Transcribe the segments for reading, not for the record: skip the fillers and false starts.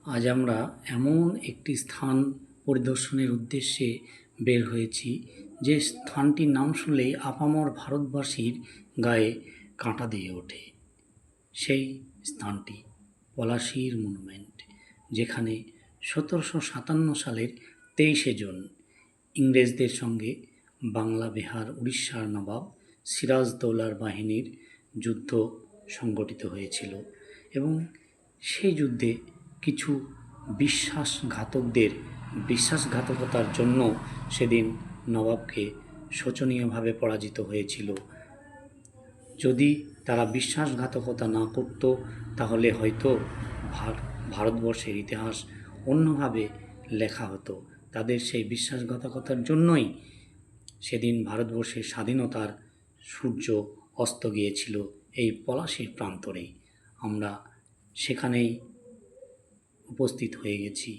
আজ আমরা এমন একটি স্থান পরিদর্শনের উদ্দেশ্যে বের হয়েছি যে স্থানটির নাম শুনলেই আপামর ভারতবাসীর গায়ে কাঁটা দিয়ে ওঠে। সেই স্থানটি পলাশীর মনুমেন্ট, যেখানে 1757 সালের 23শে জুন ইংরেজদের সঙ্গে বাংলা, বিহার, উড়িষ্যার নবাব সিরাজদৌলার বাহিনীর যুদ্ধ সংগঠিত হয়েছিল এবং সেই যুদ্ধে কিছু বিশ্বাসঘাতকতার জন্য সেদিন নবাবকে শোচনীয়ভাবে পরাজিত হয়েছিল। যদি তারা বিশ্বাসঘাতকতা না করত তাহলে হয়তো ভারতবর্ষের ইতিহাস অন্যভাবে লেখা হতো। তাদের সেই বিশ্বাসঘাতকতার জন্যই সেদিন ভারতবর্ষের স্বাধীনতার সূর্য অস্ত গিয়েছিল এই পলাশীর প্রান্তরেই। আমরা সেখানেই উপস্থিত হয়ে গেছি।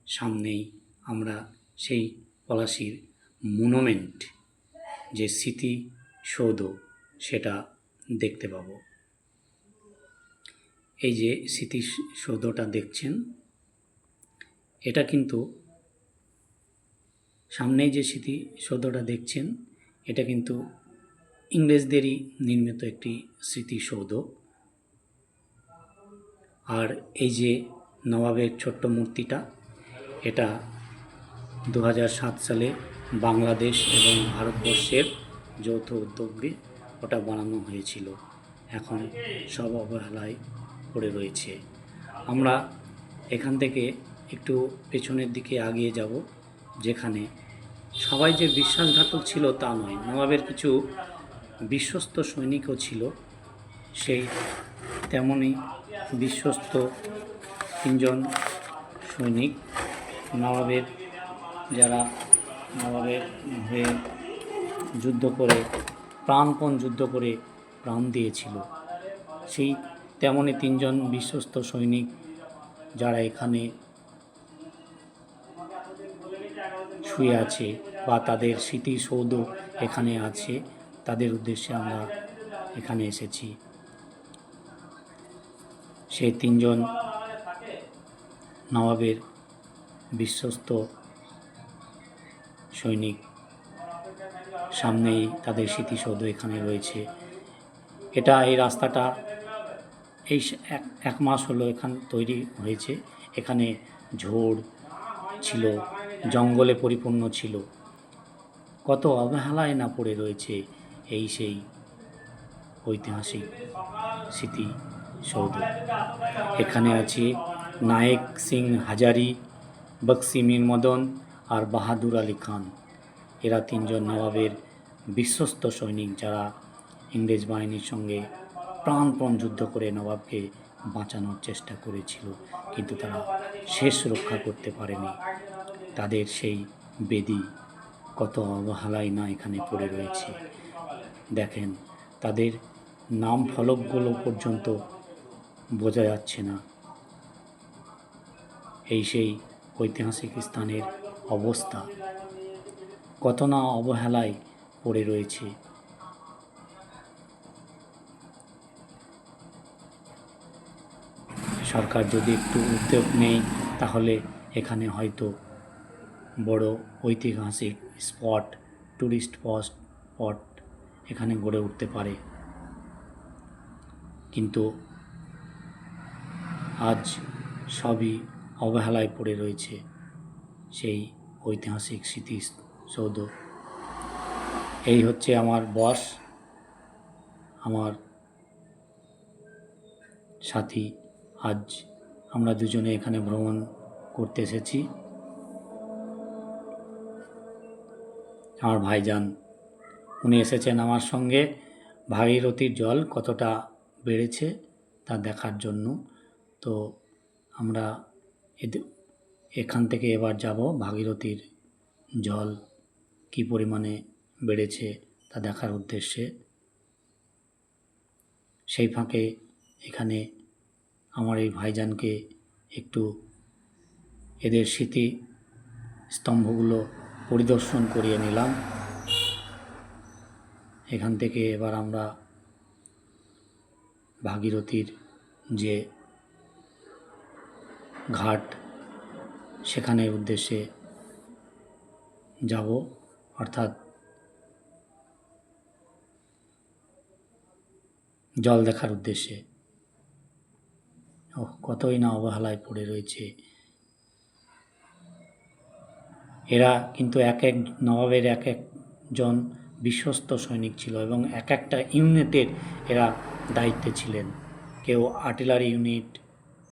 সামনেই আমরা সেই পলাশীর মনুমেন্ট, যে স্মৃতিসৌধ, সেটা দেখতে পাব। এই যে স্মৃতিসৌধটা দেখছেন, এটা কিন্তু সামনেই যে স্মৃতিসৌধটা দেখছেন, এটা কিন্তু ইংরেজদেরই নির্মিত একটি স্মৃতিসৌধ। আর এই যে নবাবের ছোট্ট মূর্তিটা, এটা 2007 সালে বাংলাদেশ এবং ভারতবর্ষের যৌথ উদ্যোগে ওটা বানানো হয়েছিল। এখন সব অবহেলায় পড়ে রয়েছে। আমরা এখান থেকে একটু পেছনের দিকে এগিয়ে যাব, যেখানে সবাই যে বিশ্বাসঘাতক ছিল তা নয়, নবাবের কিছু বিশ্বস্ত সৈনিকও ছিল। সেই তেমনই বিশ্বস্ত 3জন সৈনিক নবাবের, যারা নবাবের হয়ে যুদ্ধ করে প্রাণপণ যুদ্ধ করে প্রাণ দিয়েছিল। সেই তেমনই 3জন বিশ্বস্ত সৈনিক যারা এখানে শুয়ে আছে বা তাদের স্মৃতিসৌধ এখানে আছে, তাদের উদ্দেশ্যে আমরা এখানে এসেছি। সেই 3জন নবাবের বিশ্বস্ত সৈনিক, সামনেই তাদের স্মৃতিসৌধ এখানে রয়েছে। এই রাস্তাটা এই 1 মাস হলো এখান তৈরি হয়েছে। এখানে ঝোড় ছিল, জঙ্গলে পরিপূর্ণ ছিল। কত অবহেলায় না পড়ে রয়েছে সেই ঐতিহাসিক স্মৃতিসৌধ। এখানে আছে নায়েক সিং হাজারি, বক্সি মীর মদন আর বাহাদুর আলী খান। এরা 3জন নবাবের বিশ্বস্ত সৈনিক, যারা ইংরেজ বাহিনীর সঙ্গে প্রাণপণ যুদ্ধ করে নবাবকে বাঁচানোর চেষ্টা করেছিল, কিন্তু তারা শেষ রক্ষা করতে পারেনি। তাদের সেই বেদি কত অবহেলায় না এখানে পড়ে রয়েছে। দেখেন, তাদের নাম ফলকগুলো পর্যন্ত বোঝা যাচ্ছে না। সেই ঐতিহাসিক স্থানের অবস্থা কত না অবহেলায় পড়ে রয়েছে। সরকার যদি একটু উদ্যোগ নেয় তাহলে এখানে হয়তো বড় ঐতিহাসিক স্পট, টুরিস্ট স্পট এখানে গড়ে উঠতে পারে। কিন্তু আজ সবই অবহেলায় পড়ে রয়েছে সেই ঐতিহাসিক স্মৃতিসৌধ। এই হচ্ছে আমার বস, আমার সাথী। আজ আমরা দুজনে এখানে ভ্রমণ করতে এসেছি। আমার ভাইজান, উনি এসেছেন আমার সঙ্গে ভাগীরথীর জল কতটা বেড়েছে তা দেখার জন্য। তো আমরা এখান থেকে এবার যাব ভাগীরথীর জল কী পরিমাণে বেড়েছে তা দেখার উদ্দেশ্যে। সেই ফাঁকে এখানে আমার এই ভাইজানকে একটু এদের স্মৃতি স্তম্ভগুলো পরিদর্শন করিয়ে নিলাম। এখান থেকে এবার আমরা ভাগীরথীর যে ঘাট, সেখানের উদ্দেশ্যে যাব, অর্থাৎ জল দেখার উদ্দেশ্যে। কতই না অবহেলায় পড়ে রয়েছে। এরা কিন্তু এক এক নবাবের এক একজন বিশ্বস্ত সৈনিক ছিল এবং এক একটা ইউনিটের এরা দায়িত্বে ছিলেন। কেউ আর্টিলারি ইউনিট,